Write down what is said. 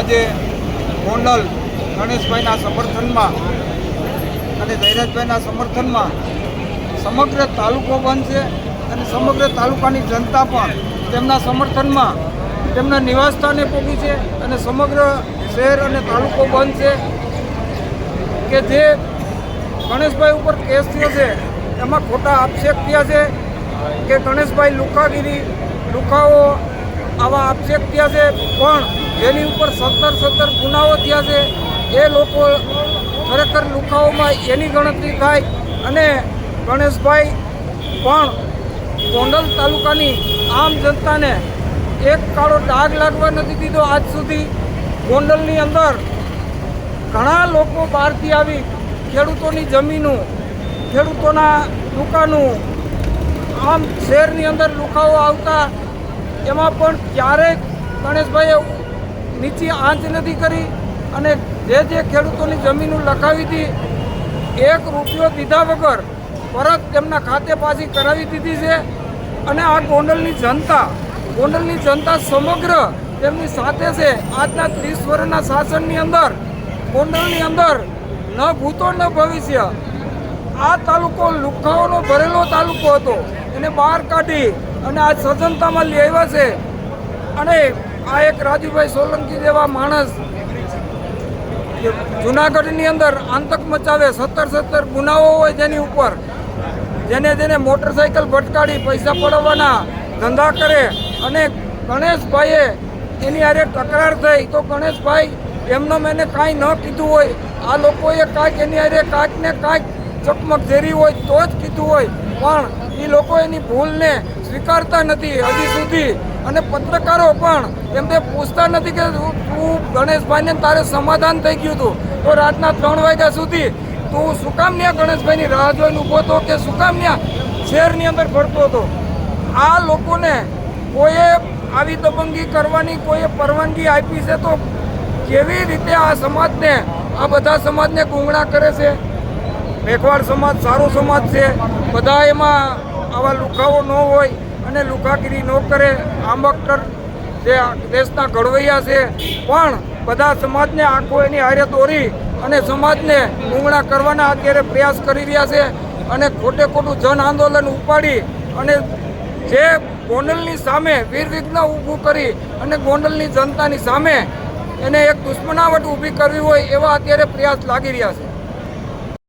આજે ગોંડલ ગણેશભાઈના સમર્થનમાં અને ધૈર્યભાઈના સમર્થનમાં સમગ્ર તાલુકો બંધ છે અને સમગ્ર તાલુકાની જનતા પણ તેમના સમર્થનમાં તેમના નિવાસસ્થાને પહોંચી છે અને સમગ્ર શહેર અને તાલુકો બંધ છે કે જે ગણેશભાઈ ઉપર કેસ થયો છે એમાં ખોટા આક્ષેપ થયા છે કે ગણેશભાઈ લુખાઓ આવા આક્ષેપ થયા છે, પણ જેની ઉપર 17 ગુનાઓ થયા છે એ લોકો ખરેખર લુખાઓમાં એની ગણતરી થાય અને ગણેશભાઈ પણ ગોંડલ તાલુકાની આમ જનતાને એક કાળો ડાઘ લાગવા નથી દીધો. આજ સુધી ગોંડલની અંદર ઘણા લોકો બહારથી આવી ખેડૂતોની જમીનો, ખેડૂતોના દુકાનો, આમ શહેરની અંદર લુખાઓ આવતા એમાં પણ ક્યારેય ગણેશભાઈએ નીચી આંચ નથી કરી અને જે ખેડૂતોની જમીનો લખાવી હતી 1 રૂપિયો દીધા વગર પરત તેમના ખાતે પાછી કરાવી દીધી છે. અને આ ગોંડલની જનતા સમગ્ર તેમની સાથે છે. આજના 30 વર્ષના શાસનની અંદર ગોંડલની અંદર ન ભૂતો ન ભવિષ્ય આ તાલુકો લુખાઓનો ભરેલો તાલુકો હતો, એને બહાર કાઢી અને આ સજનતામાં લઈ આવ્યા છે. અને આ એક રાજુભાઈ સોલંકી જેવા માણસ જુનાગઢની અંદર આતંક મચાવે, 17 ગુનાઓ હોય જેની ઉપર, જેને મોટરસાઇકલ ભટકાડી પૈસા પડાવવાના ધંધા કરે અને ગણેશભાઈએ એની હારે તકરાર થઈ તો ગણેશભાઈ એમનો મેને કાંઈ ન કીધું હોય, આ લોકોએ કાંઈક એની હારે કાંઈક ને કાંઈક ચકમક ઝેરી હોય તો જ કીધું હોય, પણ એ લોકો એની ભૂલને સ્વીકારતા નથી હજી સુધી. અને પત્રકારો પણ એમને પૂછતા નથી કે તું ગણેશભાઈને તારે સમાધાન થઈ ગયું હતું તો રાતના 3 વાગ્યા સુધી તું શું કામ ન્યા ગણેશભાઈની રાહ જોઈને ઊભો હતો કે શું કામ ન્યા શહેરની અંદર ફરતો હતો. આ લોકોને કોઈએ આવી દબંગી કરવાની કોઈએ પરવાનગી આપી છે તો કેવી રીતે આ સમાજને, આ બધા સમાજને ગુંગળા કરે છે. મેઘવાડ સમાજ સારો સમાજ છે, બધા એમાં આવા લુખાઓ ન હોય અને લુખાગીરી ન કરે. આંબેડકર જે દેશના ઘડવૈયા છે પણ બધા સમાજને આંખો એની હારે દોરી અને સમાજને ગુંગળા કરવાના અત્યારે પ્રયાસ કરી રહ્યા છે. અને ખોટું જન આંદોલન ઉપાડી અને જે ગોંડલની સામે વીરવિઘ્ન ઊભું કરી અને ગોંડલની જનતાની સામે એને એક દુશ્મનાવટ ઊભી કરવી હોય એવા અત્યારે પ્રયાસ લાગી રહ્યા છે.